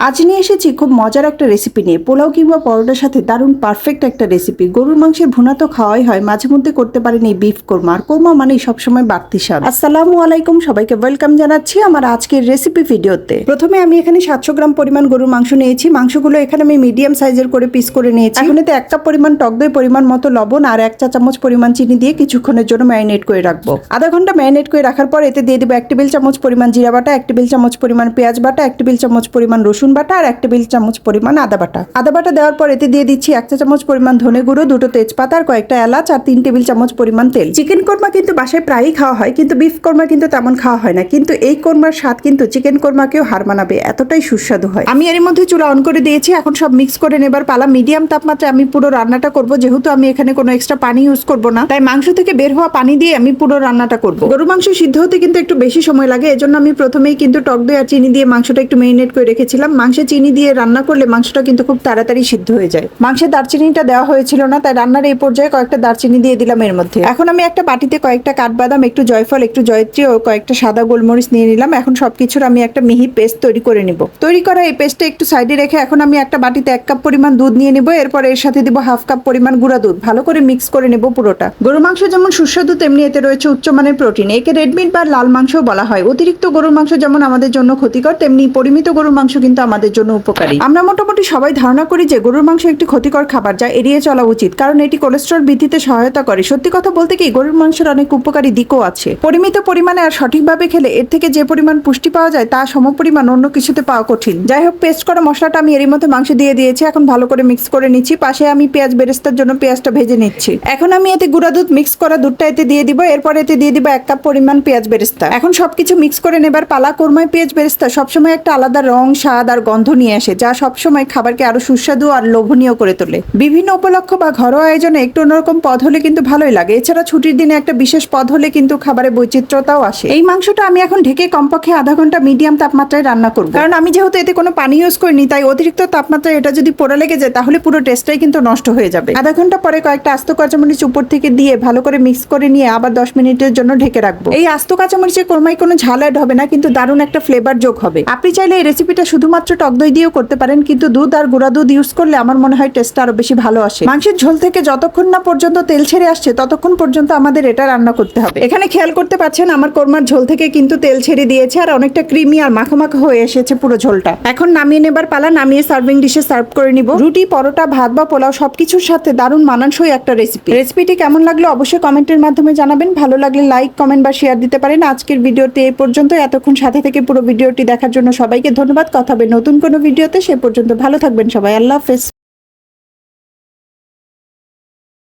আজ নিয়ে এসেছি খুব মজার একটা রেসিপি নিয়ে। পোলাও কিংবা পরোটার সাথে দারুণ পারফেক্ট একটা রেসিপি। গরুর মাংসের ভুনা তো খাওয়াই হয়, মাঝে মধ্যে করতে পারেন এই বিফ কোরমা। আর কোরমা মানেই সবসময় বাড়তি স্বাদ। আসসালামু আলাইকুম, সবাইকে ওয়েলকাম জানাচ্ছি আমার আজকের রেসিপি ভিডিওতে। প্রথমে আমি এখানে 700 গ্রাম পরিমাণ গরুর মাংস নিয়েছি। মাংসগুলো এখানে আমি মিডিয়াম সাইজের করে পিস করে নিয়েছি। এখন এতে 1 কাপ পরিমাণ টক দই, পরিমাণ মতো লবণ আর 1 চা চামচ পরিমাণ চিনি দিয়ে কিছুক্ষণের জন্য ম্যারিনেট করে রাখবো। আধা ঘন্টা ম্যারিনেট করে রাখার পর এতে দিয়ে দেবো 1 টেবিল চামচ পরিমাণ জিরা বাটা, 1 টেবিল চামচ পরিমাণ পেঁয়াজ বাটা, 1 টেবিল চামচ পরিমাণ রসুন বাটা আর 1 টেবিল চামচ পরিমাণ আদা বাটা দেওয়ার পর এতে দিয়ে দিচ্ছি 1 চা চামচ পরিমাণ ধনে গুঁড়ো, 2টো তেজপাতা আর কয়েকটা এলাচ আর 3 টেবিল চামচ পরিমাণ তেল। চিকেন কোরমা কিন্তু বাসায় প্রায়ই খাওয়া হয়, কিন্তু বিফ কোরমা কিন্তু তেমন খাওয়া হয় না। কিন্তু এই কোরমার স্বাদ কিন্তু চিকেন কোরমাকেও হার মানাবে, এতটাই সুস্বাদু হয়। আমি এর মধ্যে চুলা অন করে দিয়েছি। এখন সব মিক্স করে নেবার পালা। মিডিয়াম তাপমাত্রায় আমি পুরো রান্নাটা করব, যেহেতু আমি এখানে কোনো এক্সট্রা পানি ইউজ করব না, তাই মাংস থেকে বের হওয়া পানি দিয়ে আমি পুরো রান্নাটা করব। গরু মাংস সিদ্ধ হতে কিন্তু একটু বেশি সময় লাগে, এজন্য আমি প্রথমেই কিন্তু টক দই আর চিনি দিয়ে মাংসটা একটু মেরিনেট করে রেখেছিলাম। মাংসে চিনি দিয়ে রান্না করলে মাংসটা কিন্তু খুব তাড়াতাড়ি সিদ্ধ হয়ে যায়। মাংসে দারচিনিটা দেওয়া হয়েছিল না, তাই রান্নার এই পর্যায়ে কয়েকটা দারচিনি দিয়ে দিলাম এর মধ্যে। এখন আমি একটা বাটিতে কয়েকটা কাঠবাদাম, একটু জয়ফল, একটু জয়ত্রী ও কয়েকটা সাদা গোলমরিচ নিয়ে নিলাম। এখন সবকিছুর আমি একটা মিহি পেস্ট তৈরি করে নিব। তৈরি করা এই পেস্টটা একটু সাইডে রেখে এখন আমি একটা বাটিতে 1 কাপ পরিমাণ দুধ নিয়ে নিব। এরপর এর সাথে দিব 1/2 কাপ পরিমাণ গুঁড়া দুধ। ভালো করে মিক্স করে নেব পুরোটা। গরুর মাংস যেমন সুস্বাদু, তেমনি এতে রয়েছে উচ্চমানের প্রোটিন। একে রেড মিট বা লাল মাংস বলা হয়। অতিরিক্ত গরুর মাংস যেমন আমাদের জন্য ক্ষতিকর, তেমনি পরিমিত গরুর মাংস কিন্তু আমাদের জন্য উপকারী। আমরা মোটামুটি সবাই ধারণা করি যে গরুর মাংস একটি ক্ষতিকর খাবার, যা এড়িয়ে চলা উচিত, কারণ এটি কোলেস্টেরল বৃদ্ধিতে সহায়তা করে। সত্যি কথা বলতে কি, গরুর মাংসের অনেক উপকারী দিকও আছে। পরিমিত পরিমাণে আর সঠিকভাবে খেলে এর থেকে যে পরিমাণ পুষ্টি পাওয়া যায় তা সমপরিমাণ অন্য কিছুতে পাওয়া কঠিন। যাই হোক, পেস্ট করা মশলাটা আমি এর মধ্যে মাংস দিয়ে দিয়েছি। এখন ভালো করে মিক্স করে নিচ্ছি। পাশে আমি পেঁয়াজ বেরেস্তার জন্য পেঁয়াজটা ভেজে নিচ্ছি। এখন আমি এতে গুঁড়া দুধ, মিক্স করা দুধটা এতে দিয়ে দিব। এরপর এতে দিয়ে দিব 1 কাপ পরিমাণ পেঁয়াজ বেরেস্তা। এখন সবকিছু মিক্স করে নেবার পালা। কোরমায় পেঁয়াজ বেরেস্তা সবসময় একটা আলাদা রং, স্বাদ আর গন্ধ নিয়ে আসে, যা সবসময় খাবারকে আরো সুস্বাদু আর লোভনীয় করে তোলে। বিভিন্ন উপলক্ষ বা ঘরোয়া আয়োজনে একটু অন্যরকম পদ হলে কিন্তু ভালোই লাগে। এছাড়া ছুটির দিনে একটা বিশেষ পদ হলে কিন্তু খাবারে বৈচিত্র্যতাও আসে। এই মাংসটা আমি এখন ঢেকে কমপক্ষে আধা ঘন্টা মিডিয়াম তাপমাত্রায় রান্না করব, কারণ আমি যেহেতু এতে কোনো পানি ইউজ করিনি, তাই অতিরিক্ত তাপমাত্রায় এটা যদি পোড়া লেগে যায় তাহলে পুরো টেস্টটাই কিন্তু নষ্ট হয়ে যাবে। আধা ঘন্টা পরে কয়েকটা আস্ত কাঁচামরিচ উপর থেকে দিয়ে ভালো করে মিক্স করে নিয়ে আবার 10 মিনিটের জন্য ঢেকে রাখবো। এই আস্ত কাঁচামরিচের কোরমায় কোনো ঝাল অ্যাড হবে না, কিন্তু দারুণ একটা ফ্লেভার যোগ হবে। আপনি চাইলে এই রেসিপিটা শুধুমাত্র টক দই দিয়েও করতে পারেন, কিন্তু দুধ আর গুঁড়া দুধ ইউজ করলে আমার মনে হয় টেস্টটা আরো বেশি ভালো আসে। মাংসের ঝোল থেকে যতক্ষণ না পর্যন্ত তেল ছেড়ে আসছে ততক্ষণ পর্যন্ত আমাদের এটা রান্না করতে হবে। এখানে খেয়াল করতে পাচ্ছেন আমার কোরমার ঝোল থেকে কিন্তু তেল ছেড়ে দিয়েছে আর অনেকটা ক্রিমি আর মাখা মাখা হয়ে এসেছে পুরো ঝোলটা। এখন নামিয়ে নেবার পালা। নামিয়ে সার্ভিং ডিশে সার্ভ করে নিব। রুটি, পরোটা, ভাত বা পোলাও সবকিছুর সাথে দারুণ মানানসই একটা রেসিপি। রেসিপিটি কেমন লাগলো অবশ্যই কমেন্টের মাধ্যমে জানাবেন। ভালো লাগলে লাইক, কমেন্ট বা শেয়ার দিতে পারেন। আজকের ভিডিওতে এই পর্যন্ত। এতক্ষণ সাথে থেকে পুরো ভিডিওটি দেখার জন্য সবাইকে ধন্যবাদ। কথা হবে নতুন কোনো ভিডিওতে। সে পর্যন্ত ভালো থাকবেন সবাই। আল্লাহ হাফেজ।